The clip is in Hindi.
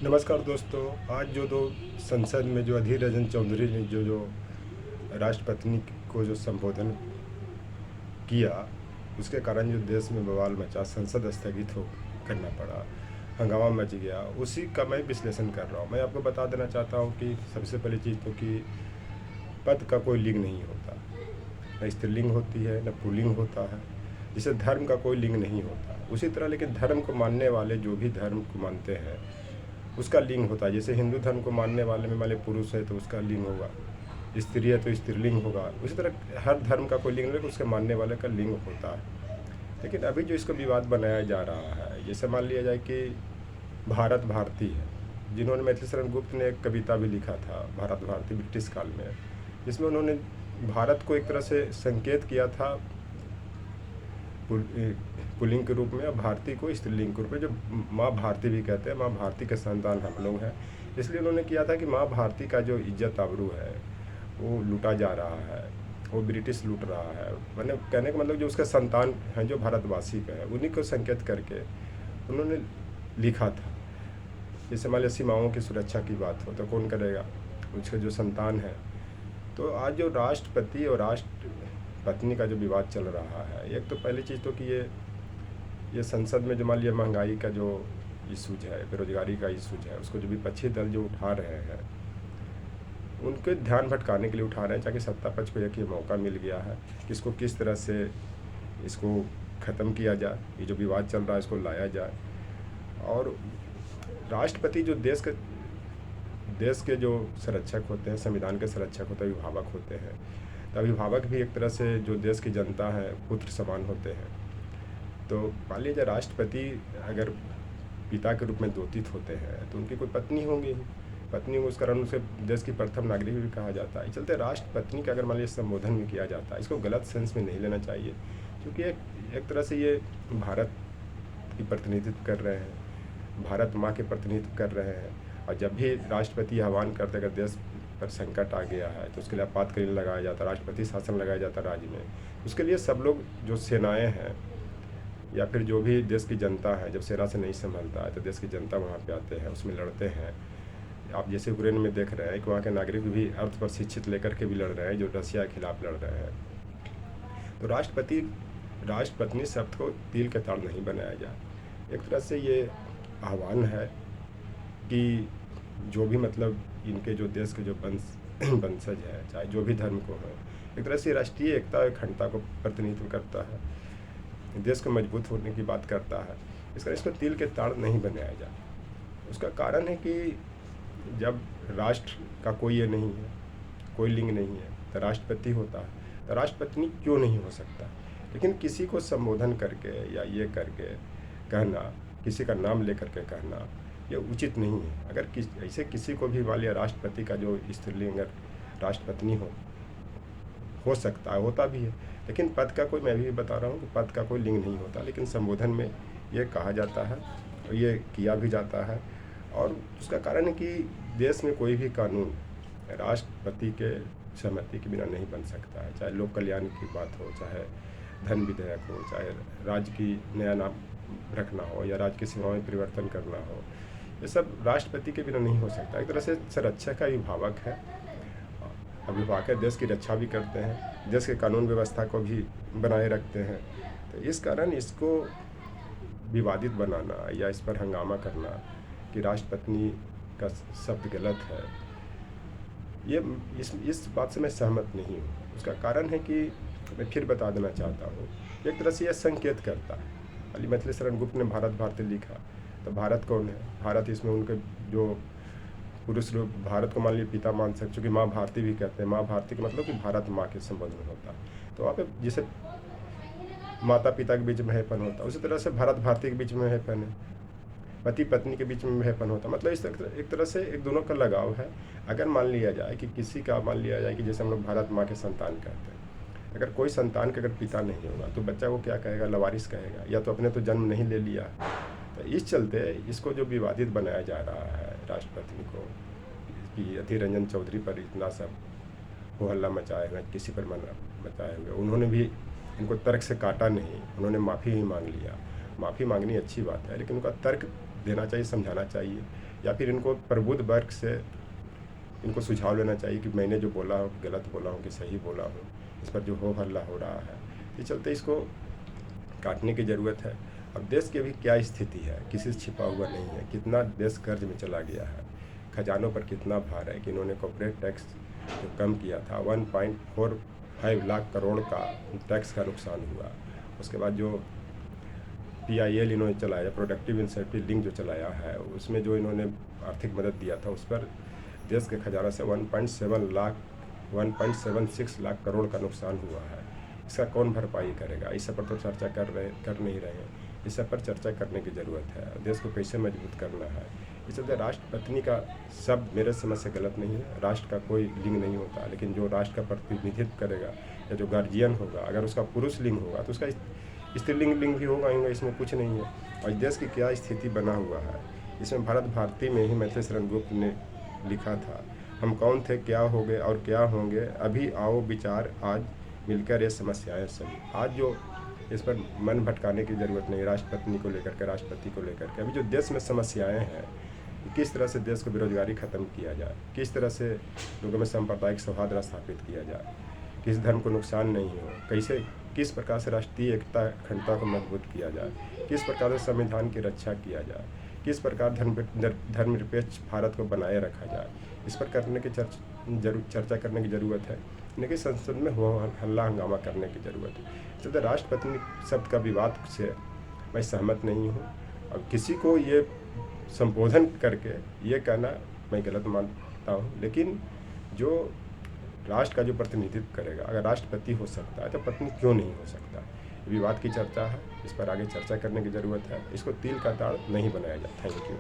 नमस्कार दोस्तों। आज जो दो संसद में जो अधीर रंजन चौधरी ने जो राष्ट्रपति को जो संबोधन किया, उसके कारण जो देश में बवाल मचा, संसद स्थगित हो करना पड़ा, हंगामा मच गया, उसी का मैं विश्लेषण कर रहा हूँ। मैं आपको बता देना चाहता हूँ कि सबसे पहली चीज़ तो कि पद का कोई लिंग नहीं होता, न स्त्रीलिंग होती है न पुल्लिंग होता है। जैसे धर्म का कोई लिंग नहीं होता, उसी तरह लेकिन धर्म को मानने वाले जो भी धर्म को मानते हैं उसका लिंग होता है। जैसे हिंदू धर्म को मानने वाले में मान पुरुष है तो उसका लिंग होगा, स्त्री है तो स्त्रीलिंग होगा। उसी तरह हर धर्म का कोई लिंग नहीं, उसके मानने वाले का लिंग होता है। लेकिन अभी जो इसको विवाद बनाया जा रहा है, जैसे मान लिया जाए कि भारत भारती है, जिन्होंने मैथिली शरण गुप्त ने एक कविता भी लिखा था भारत भारती ब्रिटिश काल में, जिसमें उन्होंने भारत को एक तरह से संकेत किया था पुल्लिंग के रूप में, और भारती को स्त्रीलिंग के रूप में, जो माँ भारती भी कहते हैं। माँ भारती के संतान हम लोग हैं, इसलिए उन्होंने किया था कि माँ भारती का जो इज्जत आबरू है वो लूटा जा रहा है, वो ब्रिटिश लूट रहा है। मैंने कहने का मतलब जो उसके संतान हैं जो भारतवासी का है, उन्हीं को संकेत करके उन्होंने लिखा था। जैसे मान लिया सीमाओं की सुरक्षा की बात हो तो कौन करेगा, उसके जो संतान है। तो आज जो राष्ट्रपति और राष्ट्रपत्नी का जो विवाद चल रहा है, एक तो पहली चीज़ तो कि ये संसद में जो मान लिया महंगाई का जो इशूज है, बेरोजगारी का इशूज है, उसको जो विपक्षी दल जो उठा रहे हैं, उनके ध्यान भटकाने के लिए उठा रहे हैं, ताकि सत्ता पक्ष को एक ये मौका मिल गया है कि इसको किस तरह से इसको ख़त्म किया जाए, ये जो विवाद चल रहा है इसको लाया जाए। और राष्ट्रपति जो देश के जो संरक्षक होते हैं, संविधान के संरक्षक होते हैं, अभिभावक होते हैं। तो अभिभावक भी एक तरह से जो देश की जनता है पुत्र समान होते हैं। तो मान लीजिए राष्ट्रपति अगर पिता के रूप में द्योतित होते हैं तो उनकी कोई पत्नी होंगी, पत्नी हो, उस कारण उसे देश की प्रथम नागरिक भी कहा जाता है। चलते राष्ट्रपत्नी का अगर मान लीजिए संबोधन भी किया जाता है, इसको गलत सेंस में नहीं लेना चाहिए, क्योंकि एक तरह से ये भारत की प्रतिनिधित्व कर रहे हैं, भारत माँ के प्रतिनिधित्व कर रहे हैं। और जब भी राष्ट्रपति आह्वान करते अगर देश पर संकट आ गया है तो उसके लिए आपातकालीन लगाया जाता है, राष्ट्रपति शासन लगाया जाता है राज्य में। उसके लिए सब लोग जो सेनाएँ हैं या फिर जो भी देश की जनता है, जब सेना से नहीं संभलता है तो देश की जनता वहाँ पे आते हैं, उसमें लड़ते हैं। आप जैसे यूक्रेन में देख रहे हैं कि वहाँ के नागरिक भी अर्थ पर शिक्षित लेकर के भी लड़ रहे हैं, जो रसिया के खिलाफ लड़ रहे हैं। तो राष्ट्रपत्नी शब्द को तिल के ताड़ नहीं बनाया जाए। एक तरह से ये आह्वान है कि जो भी मतलब इनके जो देश के जो वंशज है, चाहे जो भी धर्म को हो, एक तरह से राष्ट्रीय एकता और अखंडता को प्रतिनिधित्व करता है, देश को मजबूत होने की बात करता है। इसको तिल के ताड़ नहीं बनाया जाए। उसका कारण है कि जब राष्ट्र का कोई ये नहीं है, कोई लिंग नहीं है, तो राष्ट्रपति होता है, तो राष्ट्रपत्नी क्यों नहीं हो सकता। लेकिन किसी को संबोधन करके या ये करके कहना, किसी का नाम ले करके कहना, ये उचित नहीं है। अगर ऐसे किसी को भी मान लिया राष्ट्रपति का जो स्त्रीलिंग अगर राष्ट्रपत्नी हो सकता है, होता भी है, लेकिन पद का कोई, मैं भी बता रहा हूँ कि पद का कोई लिंग नहीं होता, लेकिन संबोधन में ये कहा जाता है और ये किया भी जाता है। और उसका कारण है कि देश में कोई भी कानून राष्ट्रपति के सहमति के बिना नहीं बन सकता है, चाहे लोक कल्याण की बात हो, चाहे धन विधेयक हो, चाहे राज्य की नया नाम रखना हो या राज्य की सीमाओं में परिवर्तन करना हो, ये सब राष्ट्रपति के बिना नहीं हो सकता। एक तरह से संरक्षक का अभिभावक है, अभिभावक देश की रक्षा भी करते हैं, देश के कानून व्यवस्था को भी बनाए रखते हैं। तो इस कारण इसको विवादित बनाना या इस पर हंगामा करना कि राष्ट्रपत्नी का शब्द गलत है, ये इस बात से मैं सहमत नहीं हूँ। उसका कारण है कि मैं फिर बता देना चाहता हूँ, एक तरह से यह संकेत करता है। अली मैथिली शरण गुप्त ने भारत भारती लिखा, तो भारत कौन है, भारत इसमें उनके जो पुरुष लोग भारत को मान लीजिए पिता मान सकते, चूँकि माँ भारती भी कहते हैं, माँ भारती का मतलब कि भारत माँ के संबंध में होता है। तो वहाँ पे जैसे माता पिता के बीच में हैपन होता है, उसी तरह से भारत भारती के बीच में हैपन है, पति पत्नी के बीच में हैपन होता है। मतलब इस एक तरह से एक दोनों का लगाव है। अगर मान लिया जाए कि किसी का, मान लिया जाए कि जैसे हम लोग भारत माँ के संतान कहते हैं, अगर कोई संतान का अगर पिता नहीं होगा तो बच्चा को क्या कहेगा, लवारिस कहेगा, या तो अपने तो जन्म नहीं ले लिया। तो इस चलते इसको जो विवादित बनाया जा रहा है राष्ट्रपति को, कि अधीर रंजन चौधरी पर इतना सब हो हल्ला मचाए हुए, किसी पर मचाए हुए, उन्होंने भी इनको तर्क से काटा नहीं, उन्होंने माफ़ी ही मांग लिया। माफ़ी मांगनी अच्छी बात है, लेकिन उनका तर्क देना चाहिए, समझाना चाहिए, या फिर इनको प्रबुद्ध वर्ग से इनको सुझाव लेना चाहिए कि मैंने जो बोला हो गलत बोला हूँ कि सही बोला हूँ, इस पर जो हो हल्ला हो रहा है, इस चलते इसको काटने की ज़रूरत है। अब देश की अभी क्या स्थिति है, किसी से छिपा हुआ नहीं है, कितना देश कर्ज में चला गया है, खजानों पर कितना भार है कि इन्होंने कॉर्पोरेट टैक्स जो कम किया था 1.45 लाख करोड़ का टैक्स का नुकसान हुआ। उसके बाद जो PIL इन्होंने चलाया, प्रोडक्टिव इंसेंटिव लिंक जो चलाया है, उसमें जो इन्होंने आर्थिक मदद दिया था उस पर देश के खजाना से 1.76 लाख करोड़ का नुकसान हुआ है। इसका कौन भरपाई करेगा? इस सब पर तो चर्चा कर नहीं रहे हैं। इस सब पर चर्चा करने की ज़रूरत है। देश को कैसे मजबूत करना है, इस चलते राष्ट्र पत्नी का शब्द मेरे समझ से गलत नहीं है। राष्ट्र का कोई लिंग नहीं होता, लेकिन जो राष्ट्र का प्रतिनिधित्व करेगा या जो गार्जियन होगा, अगर उसका पुरुष लिंग होगा तो उसका स्त्रीलिंग लिंग भी होगा, इसमें कुछ नहीं है। और देश की क्या स्थिति बना हुआ है, इसमें भारत भारती में ही मैथिली शरण गुप्त ने लिखा था, हम कौन थे, क्या हो गए और क्या होंगे, अभी आओ विचार आज मिलकर ये समस्याएं सभी। आज जो इस पर मन भटकाने की ज़रूरत नहीं, राष्ट्रपति को लेकर के, राष्ट्रपति को लेकर के। अभी जो देश में समस्याएं हैं, किस तरह से देश को बेरोजगारी ख़त्म किया जाए, किस तरह से लोगों में सांप्रदायिक सौहार्द स्थापित किया जाए, किस धर्म को नुकसान नहीं हो, कैसे किस प्रकार से राष्ट्रीय एकता अखंडता को मजबूत किया जाए, किस प्रकार से संविधान की रक्षा किया जाए, किस प्रकार धर्मनिरपेक्ष भारत को बनाए रखा जाए, इस पर करने की चर्चा करने की ज़रूरत है। लेकिन संसद में हो हल्ला हंगामा करने की ज़रूरत है। तो राष्ट्रपति शब्द का विवाद से मैं सहमत नहीं हूँ, और किसी को ये संबोधन करके ये कहना मैं गलत मानता हूँ। लेकिन जो राष्ट्र का जो प्रतिनिधित्व करेगा, अगर राष्ट्रपति हो सकता है तो पत्नी क्यों नहीं हो सकता? विवाद की चर्चा है, इस पर आगे चर्चा करने की ज़रूरत है। इसको तिल का ताड़ नहीं बनाया जाए। Thank you.